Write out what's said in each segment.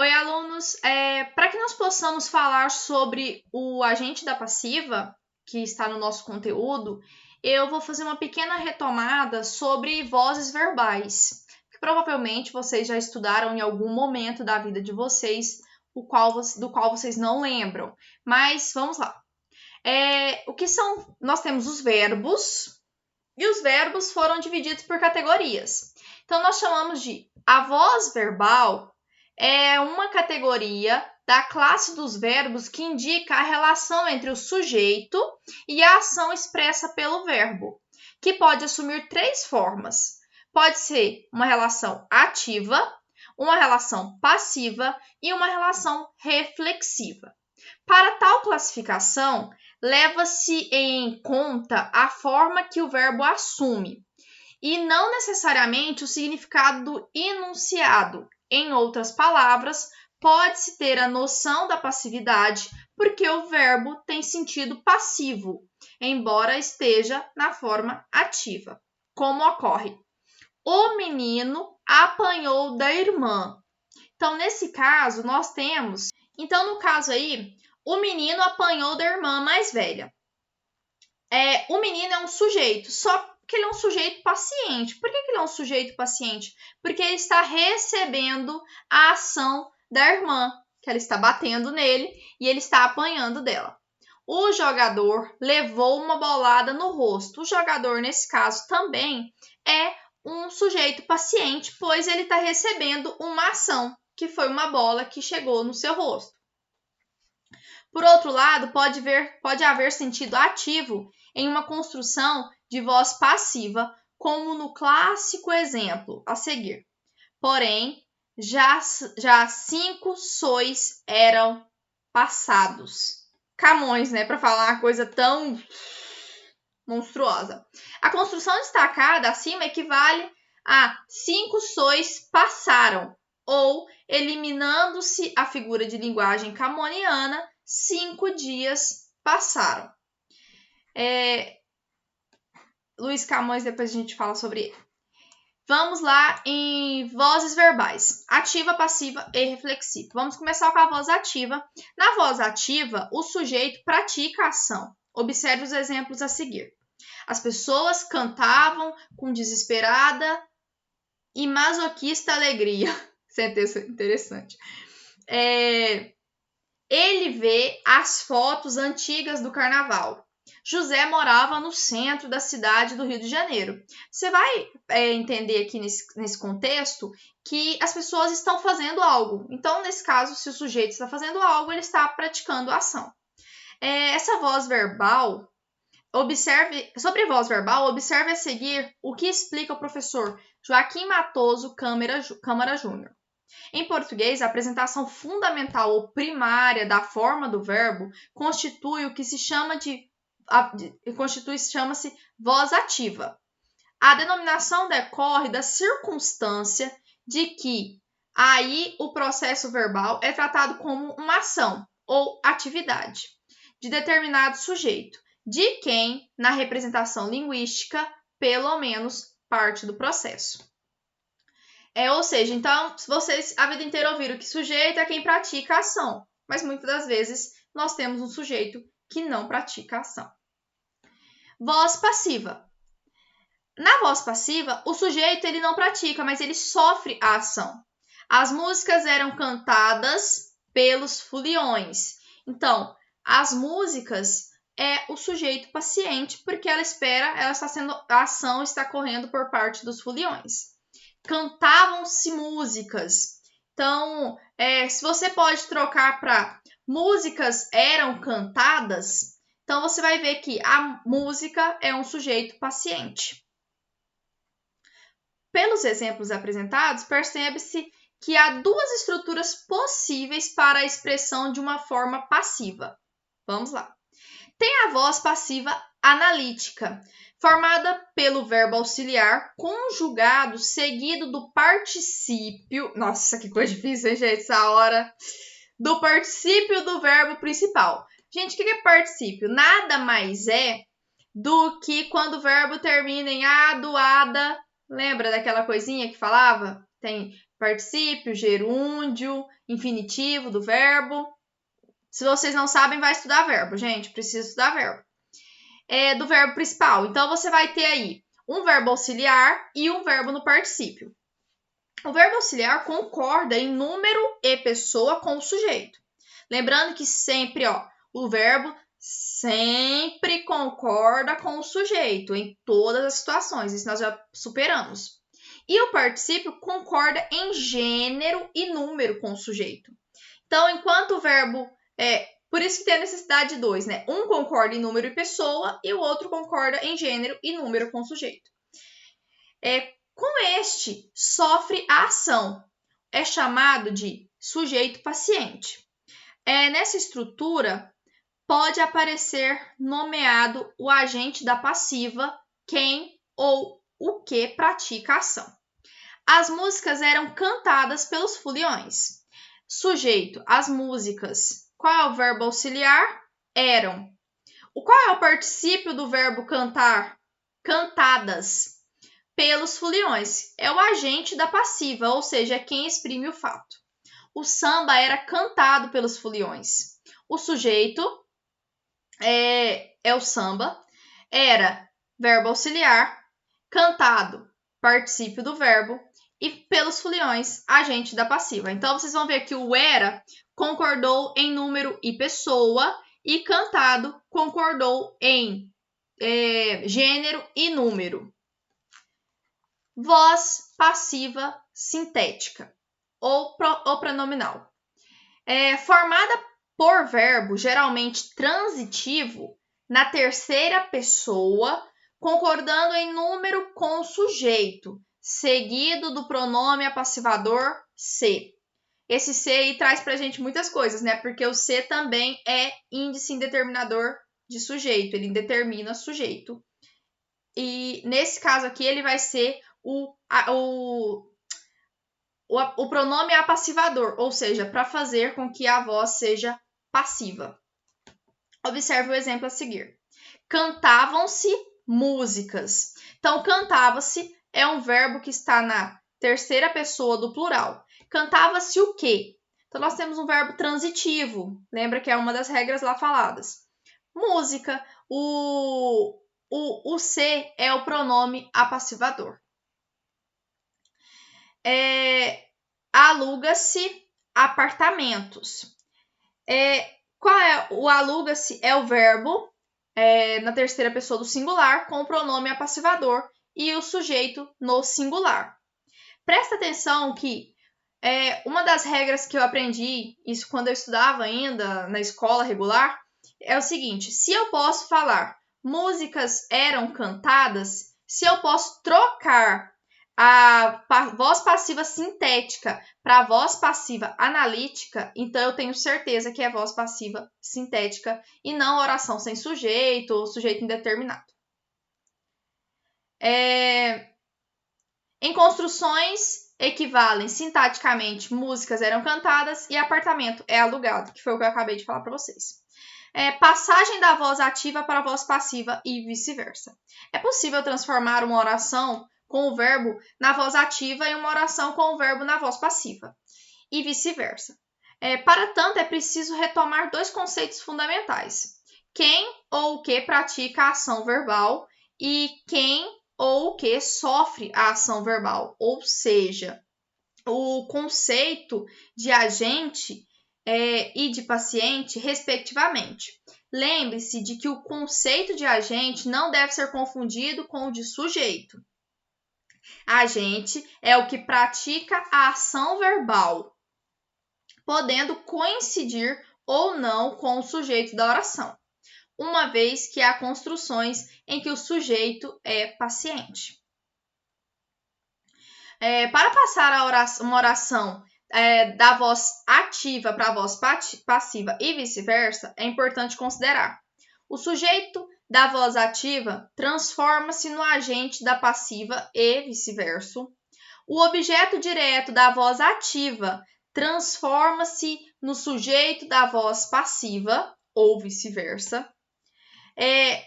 Oi, alunos! Para que nós possamos falar sobre o agente da passiva, que está no nosso conteúdo, eu vou fazer uma pequena retomada sobre vozes verbais, que provavelmente vocês já estudaram em algum momento da vida de vocês, do qual vocês não lembram. Mas vamos lá. O que são? Nós temos os verbos, e os verbos foram divididos por categorias. Então, nós chamamos de a voz verbal é uma categoria da classe dos verbos que indica a relação entre o sujeito e a ação expressa pelo verbo, que pode assumir três formas. Pode ser uma relação ativa, uma relação passiva e uma relação reflexiva. Para tal classificação, leva-se em conta a forma que o verbo assume e não necessariamente o significado do enunciado. Em outras palavras, pode-se ter a noção da passividade porque o verbo tem sentido passivo, embora esteja na forma ativa. Como ocorre? O menino apanhou da irmã. Então, nesse caso, nós temos... Então, no caso aí, o menino apanhou da irmã mais velha. O menino é um sujeito, só que ele é um sujeito paciente. Por que ele é um sujeito paciente? Porque ele está recebendo a ação da irmã, que ela está batendo nele e ele está apanhando dela. O jogador levou uma bolada no rosto. O jogador, nesse caso, também é um sujeito paciente, pois ele está recebendo uma ação, que foi uma bola que chegou no seu rosto. Por outro lado, pode haver sentido ativo em uma construção de voz passiva, como no clássico exemplo a seguir. Porém, já 5 sois eram passados. Camões, né? Para falar uma coisa tão monstruosa. A construção destacada acima equivale a 5 sois passaram, ou, eliminando-se a figura de linguagem camoniana, 5 dias passaram. Luiz Camões, depois a gente fala sobre ele. Vamos lá em vozes verbais, ativa, passiva e reflexiva. Vamos começar com a voz ativa. Na voz ativa, o sujeito pratica a ação. Observe os exemplos a seguir. As pessoas cantavam com desesperada e masoquista alegria. Sentença interessante. Ele vê as fotos antigas do carnaval. José morava no centro da cidade do Rio de Janeiro. Você vai entender aqui nesse contexto que as pessoas estão fazendo algo. Então, nesse caso, se o sujeito está fazendo algo, ele está praticando a ação. Essa voz verbal, sobre voz verbal, observe a seguir o que explica o professor Joaquim Matoso Câmara Júnior. Em português, a apresentação fundamental ou primária da forma do verbo constitui o que chama-se voz ativa. A denominação decorre da circunstância de que aí o processo verbal é tratado como uma ação ou atividade de determinado sujeito, de quem, na representação linguística, pelo menos parte do processo. Ou seja, então, vocês a vida inteira ouviram que sujeito é quem pratica a ação, mas muitas das vezes nós temos um sujeito que não pratica a ação. Voz passiva. Na voz passiva, o sujeito ele não pratica, mas ele sofre a ação. As músicas eram cantadas pelos foliões. Então, as músicas é o sujeito paciente, porque a ação está correndo por parte dos foliões. Cantavam-se músicas. Então, se você pode trocar para músicas eram cantadas, então você vai ver que a música é um sujeito paciente. Pelos exemplos apresentados, percebe-se que há duas estruturas possíveis para a expressão de uma forma passiva. Vamos lá. Tem a voz passiva analítica, formada pelo verbo auxiliar conjugado seguido do particípio. Nossa, que coisa difícil, hein, gente, essa hora. Do particípio do verbo principal. Gente, o que é particípio? Nada mais é do que quando o verbo termina em ado, ada. Lembra daquela coisinha que falava? Tem particípio, gerúndio, infinitivo do verbo. Se vocês não sabem, vai estudar verbo, gente. Precisa estudar verbo. Do verbo principal. Então, você vai ter aí um verbo auxiliar e um verbo no particípio. O verbo auxiliar concorda em número e pessoa com o sujeito. Lembrando que sempre, o verbo sempre concorda com o sujeito em todas as situações. Isso nós já superamos. E o particípio concorda em gênero e número com o sujeito. Então, enquanto o verbo por isso que tem a necessidade de dois, né? Um concorda em número e pessoa e o outro concorda em gênero e número com o sujeito. Com este, sofre a ação. É chamado de sujeito paciente. Nessa estrutura, pode aparecer nomeado o agente da passiva, quem ou o que pratica a ação. As músicas eram cantadas pelos foliões. Sujeito, as músicas. Qual é o verbo auxiliar? Eram. Qual é o particípio do verbo cantar? Cantadas pelos foliões. É o agente da passiva, ou seja, é quem exprime o fato. O samba era cantado pelos foliões. O sujeito é o samba. Era verbo auxiliar, cantado, particípio do verbo, e pelos foliões, agente da passiva. Então, vocês vão ver que o era concordou em número e pessoa, e cantado concordou em gênero e número. Voz passiva sintética ou pronominal. Formada por verbo geralmente transitivo na terceira pessoa, concordando em número com o sujeito, seguido do pronome apassivador se. Esse se aí traz pra gente muitas coisas, né? Porque o se também é índice indeterminador de sujeito, ele determina sujeito. E nesse caso aqui, ele vai ser o pronome apassivador, ou seja, para fazer com que a voz seja passiva. Observe o exemplo a seguir. Cantavam-se músicas. Então, cantava-se é um verbo que está na terceira pessoa do plural. Cantava-se o quê? Então, nós temos um verbo transitivo. Lembra que é uma das regras lá faladas. Música. O se é o pronome apassivador. Aluga-se apartamentos. Qual é o aluga-se? É o verbo na terceira pessoa do singular com o pronome apassivador e o sujeito no singular. Presta atenção que uma das regras que eu aprendi, isso quando eu estudava ainda na escola regular, é o seguinte: se eu posso falar músicas eram cantadas, se eu posso trocar a voz passiva sintética para a voz passiva analítica, então eu tenho certeza que é voz passiva sintética e não oração sem sujeito ou sujeito indeterminado. Em construções equivalem sintaticamente músicas eram cantadas e apartamento é alugado, que foi o que eu acabei de falar para vocês. Passagem da voz ativa para a voz passiva e vice-versa. É possível transformar uma oração com o verbo na voz ativa e uma oração com o verbo na voz passiva, e vice-versa. Para tanto, é preciso retomar dois conceitos fundamentais: quem ou o que pratica a ação verbal e quem ou o que sofre a ação verbal, ou seja, o conceito de agente e de paciente, respectivamente. Lembre-se de que o conceito de agente não deve ser confundido com o de sujeito. Agente é o que pratica a ação verbal, podendo coincidir ou não com o sujeito da oração, uma vez que há construções em que o sujeito é paciente. Para passar uma oração da voz ativa para a voz passiva e vice-versa, é importante considerar: o sujeito da voz ativa transforma-se no agente da passiva e vice-versa. O objeto direto da voz ativa transforma-se no sujeito da voz passiva ou vice-versa.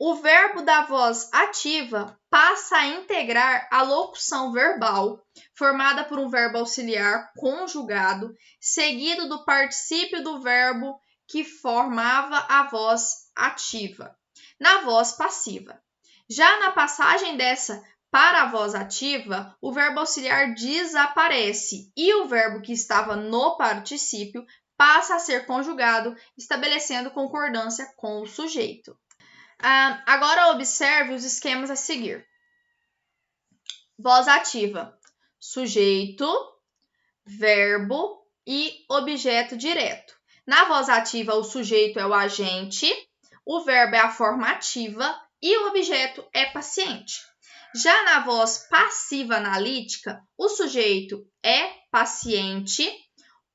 O verbo da voz ativa passa a integrar a locução verbal, formada por um verbo auxiliar conjugado, seguido do particípio do verbo que formava a voz ativa, na voz passiva. Já na passagem dessa para a voz ativa, o verbo auxiliar desaparece e o verbo que estava no particípio passa a ser conjugado, estabelecendo concordância com o sujeito. Agora observe os esquemas a seguir. Voz ativa: sujeito, verbo e objeto direto. Na voz ativa, o sujeito é o agente, o verbo é a forma ativa e o objeto é paciente. Já na voz passiva analítica, o sujeito é paciente,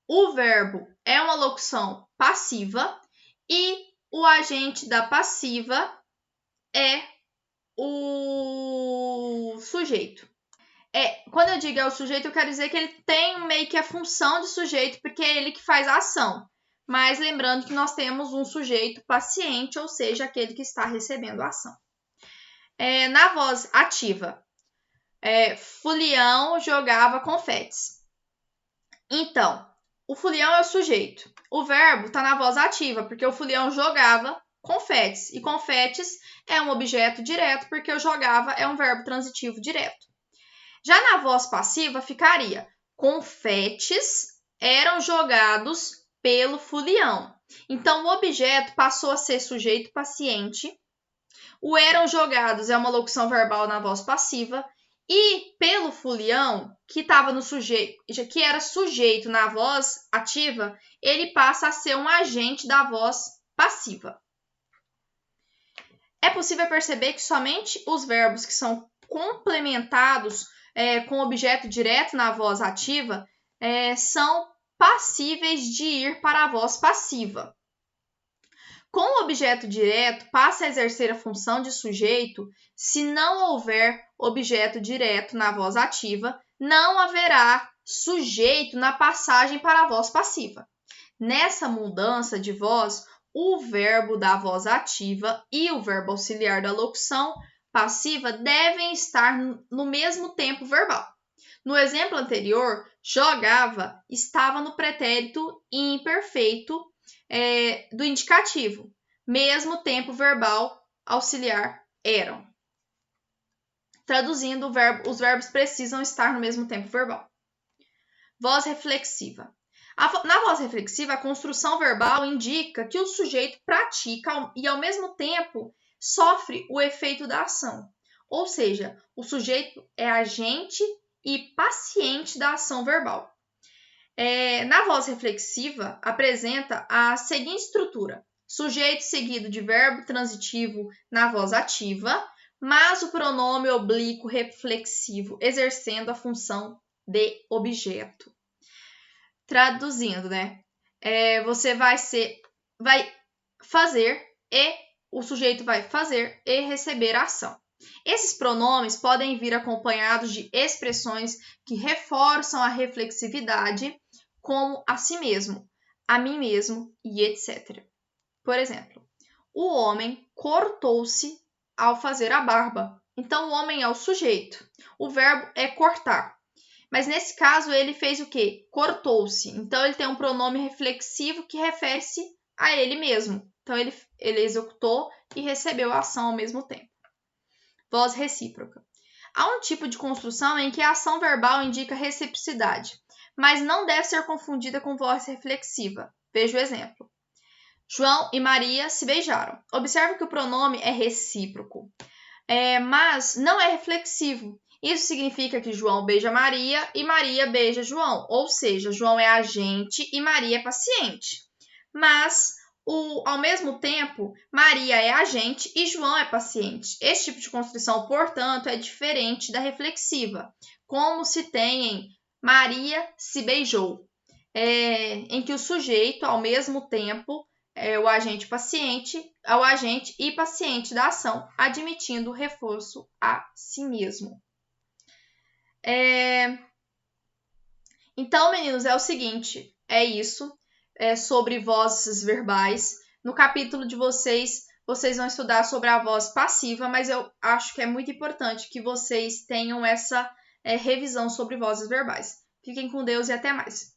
o verbo é uma locução passiva e o agente da passiva é o sujeito. Quando eu digo é o sujeito, eu quero dizer que ele tem meio que a função de sujeito, porque é ele que faz a ação. Mas lembrando que nós temos um sujeito paciente, ou seja, aquele que está recebendo a ação. Na voz ativa, Fulião jogava confetes. Então, o Fulião é o sujeito. O verbo está na voz ativa, porque o Fulião jogava confetes. E confetes é um objeto direto, porque o jogava é um verbo transitivo direto. Já na voz passiva ficaria: confetes eram jogados pelo Fulião. Então, o objeto passou a ser sujeito paciente. O eram jogados é uma locução verbal na voz passiva. E pelo Fulião, que estava no sujeito, que era sujeito na voz ativa, ele passa a ser um agente da voz passiva. É possível perceber que somente os verbos que são complementados com objeto direto na voz ativa são passíveis de ir para a voz passiva. Com o objeto direto, passa a exercer a função de sujeito se não houver objeto direto na voz ativa, não haverá sujeito na passagem para a voz passiva. Nessa mudança de voz, o verbo da voz ativa e o verbo auxiliar da locução passiva devem estar no mesmo tempo verbal. No exemplo anterior, jogava estava no pretérito imperfeito do indicativo, mesmo tempo verbal auxiliar eram. Traduzindo, os verbos precisam estar no mesmo tempo verbal. Voz reflexiva. Na voz reflexiva, a construção verbal indica que o sujeito pratica e, ao mesmo tempo, sofre o efeito da ação. Ou seja, o sujeito é agente e paciente da ação verbal. Na voz reflexiva, apresenta a seguinte estrutura: sujeito seguido de verbo transitivo na voz ativa, mas o pronome oblíquo reflexivo exercendo a função de objeto. Traduzindo, você vai fazer e o sujeito vai fazer e receber a ação. Esses pronomes podem vir acompanhados de expressões que reforçam a reflexividade, como a si mesmo, a mim mesmo e etc. Por exemplo, o homem cortou-se ao fazer a barba. Então, o homem é o sujeito. O verbo é cortar. Mas nesse caso, ele fez o quê? Cortou-se. Então, ele tem um pronome reflexivo que refere-se a ele mesmo. Então, ele executou e recebeu a ação ao mesmo tempo. Voz recíproca. Há um tipo de construção em que a ação verbal indica reciprocidade, mas não deve ser confundida com voz reflexiva. Veja o exemplo. João e Maria se beijaram. Observe que o pronome é recíproco, mas não é reflexivo. Isso significa que João beija Maria e Maria beija João, ou seja, João é agente e Maria é paciente. Mas, ao mesmo tempo, Maria é agente e João é paciente. Esse tipo de construção, portanto, é diferente da reflexiva, como se tem em Maria se beijou, em que o sujeito, ao mesmo tempo, é o agente e paciente da ação, admitindo o reforço a si mesmo. Então, meninos, é o seguinte, é isso, sobre vozes verbais. No capítulo de vocês vocês vão estudar sobre a voz passiva, mas eu acho que é muito importante que vocês tenham essa revisão sobre vozes verbais. Fiquem com Deus e até mais!